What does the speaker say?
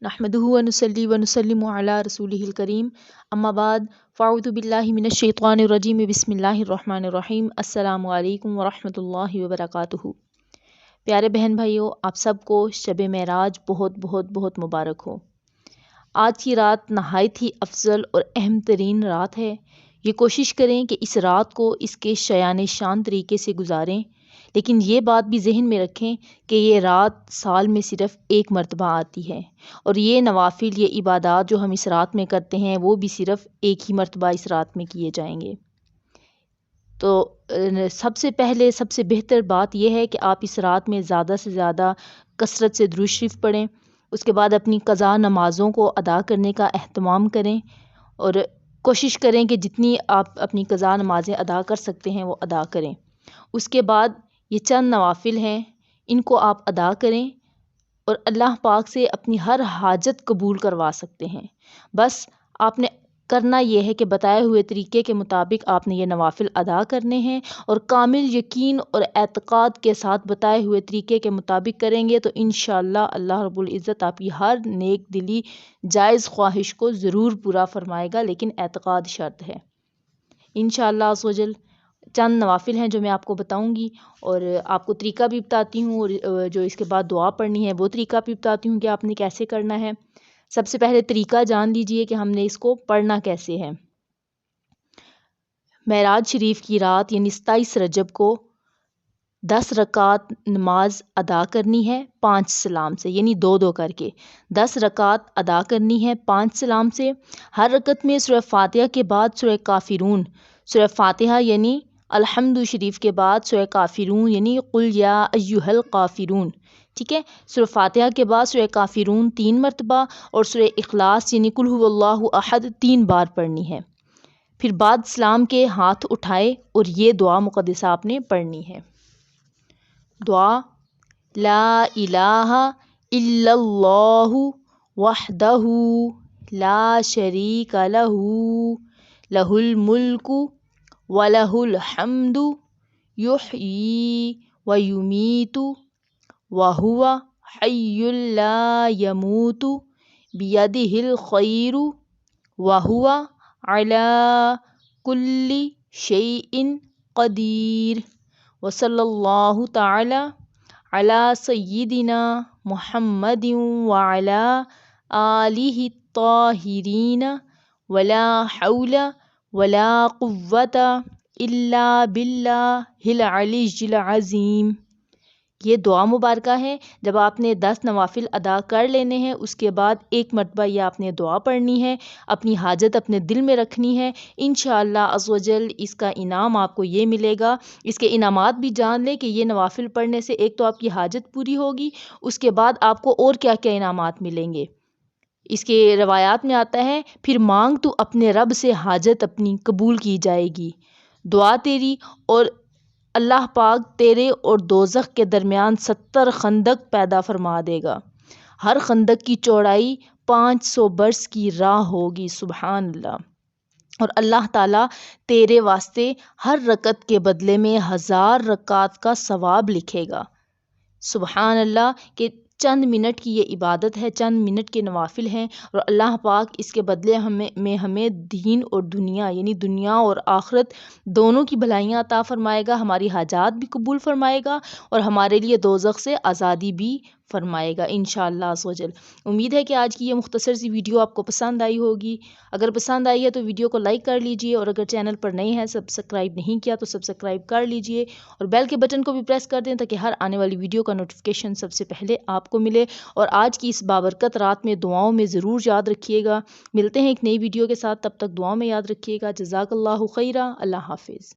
नहमदुहु व नुसल्ली व नुसल्लिमु अला रसूलिहिल करीम अम्मा बाद फ़अऊज़ु बिल्लाहि मिनश शैतानिर रजीम बिस्मिल्लाहिर रहमानिर रहीम अस्सलामु अलैकुम व रहमतुल्लाहि व बरकातुहू। प्यारे बहन भाइयों, आप सबको शब मेराज बहुत बहुत बहुत मुबारक हो। आज की रात नहायत ही अफजल और अहम तरीन रात है। ये कोशिश करें कि इस रात को इसके शयान शान तरीके से गुजारें, लेकिन ये बात भी जहन में रखें कि ये रात साल में सिर्फ़ एक मरतबा आती है और ये नवाफिल, ये इबादात जो हम इस रात में करते हैं वो भी सिर्फ़ एक ही मरतबा इस रात में किए जाएंगे। तो सबसे पहले सबसे बेहतर बात यह है कि आप इस रात में ज़्यादा से ज़्यादा कसरत से दुरूद शरीफ पढ़ें। उसके बाद अपनी क़ज़ा नमाज़ों को अदा करने का अहतमाम करें और कोशिश करें कि जितनी आप अपनी क़ज़ा नमाज़ें अदा कर सकते हैं वो अदा करें। उसके बाद ये चंद नवाफिल हैं, इनको आप अदा करें और अल्लाह पाक से अपनी हर हाजत कबूल करवा सकते हैं। बस आपने करना यह है कि बताए हुए तरीके के मुताबिक आपने ये नवाफिल अदा करने हैं और कामिल यकीन और एतक़ाद के साथ बताए हुए तरीके के मुताबिक करेंगे तो इंशाअल्लाह अल्लाह रब्बुल इज़्ज़त आपकी हर नेक दिली जायज़ ख्वाहिश को ज़रूर पूरा फरमाएगा, लेकिन एतक़ाद शर्त है। इंशाअल्लाह अज़्ज़ वजल चंद नवाफिल हैं जो मैं आपको बताऊंगी और आपको तरीका भी बताती हूँ और जो इसके बाद दुआ पढ़नी है वो तरीका भी बताती हूँ कि आपने कैसे करना है। सबसे पहले तरीका जान लीजिए कि हमने इसको पढ़ना कैसे है। मेराज शरीफ की रात यानी 27 रजब को 10 रकात नमाज अदा करनी है 5 सलाम से, यानी 2-2 करके 10 रकात अदा करनी है 5 सलाम से। हर रकत में सूरह फातिहा के बाद सूरह काफिरून, सूरह फातिहा यानी अल्हम्दु शरीफ के बाद सूरह काफिरून यानी कुल या अय्युहल काफिरून, ठीक है। सूरह फातिहा के बाद सूरह काफिरून 3 मरतबा और सूरह इखलास यानी कुल हुवल्लाहु अहद 3 बार पढ़नी है। फिर बाद सलाम के हाथ उठाए और ये दुआ मुक़द्दसा आपने पढ़नी है। दुआ ला इलाहा इल्लल्लाहु वहदहु ला शरीका लहू लहुल मुल्कु व लहुल हम्दु युहयी व युमीतु व हुवा हय्युल ला यमूतु बियदिहिल खैरु व हुवा अला कुल्ली शैइन क़दीर व सल्लल्लाहु तआला अला सय्यिदिना मुहम्मदिन व अला आलिहि ताहिरीन वला हौला वला कुव्वता इल्ला बिल्लाहिल अलिय्यिल अज़ीम। ये दुआ मुबारका है। जब आपने 10 नवाफिल अदा कर लेने हैं उसके बाद एक मरतबा ये आपने दुआ पढ़नी है, अपनी हाजत अपने दिल में रखनी है। इंशाअल्लाह अज़्ज़ व जल इसका इनाम आपको ये मिलेगा। इसके इनामात भी जान लें कि ये नवाफिल पढ़ने से एक तो आपकी हाजत पूरी होगी, उसके बाद आपको और क्या क्या इनामात मिलेंगे। इसके रवायात में आता है, फिर मांग तो अपने रब से हाजत अपनी कबूल की जाएगी, दुआ तेरी और अल्लाह पाक तेरे और दोज़ख के दरमियान 70 खंदक पैदा फरमा देगा। हर खंदक की चौड़ाई 500 बरस की राह होगी। सुभान अल्लाह। और अल्लाह ताला तेरे वास्ते हर रकत के बदले में 1000 रकात का सवाब लिखेगा। सुभान अल्लाह। के चंद मिनट की ये इबादत है, चंद मिनट के नवाफिल हैं और अल्लाह पाक इसके बदले हमें दीन और दुनिया यानी दुनिया और आखिरत दोनों की भलाइयाँ अता फरमाएगा, हमारी हाजात भी कबूल फरमाएगा और हमारे लिए दोज़ख से आज़ादी भी फरमाएगा इंशाअल्लाह अज़्ज़ व जल। उम्मीद है कि आज की ये मुख्तसर सी वीडियो आपको पसंद आई होगी। अगर पसंद आई है तो वीडियो को लाइक कर लीजिए और अगर चैनल पर नए हैं, सब्सक्राइब नहीं किया तो सब्सक्राइब कर लीजिए और बेल के बटन को भी प्रेस कर दें ताकि हर आने वाली वीडियो का नोटिफिकेशन सबसे पहले आपको मिले। और आज की इस बाबरकत रात में दुआओं में ज़रूर याद रखिएगा। मिलते हैं एक नई वीडियो के साथ, तब तक दुआओं में याद रखिएगा। जज़ाकल्लाहु खैरा। अल्लाह हाफिज़।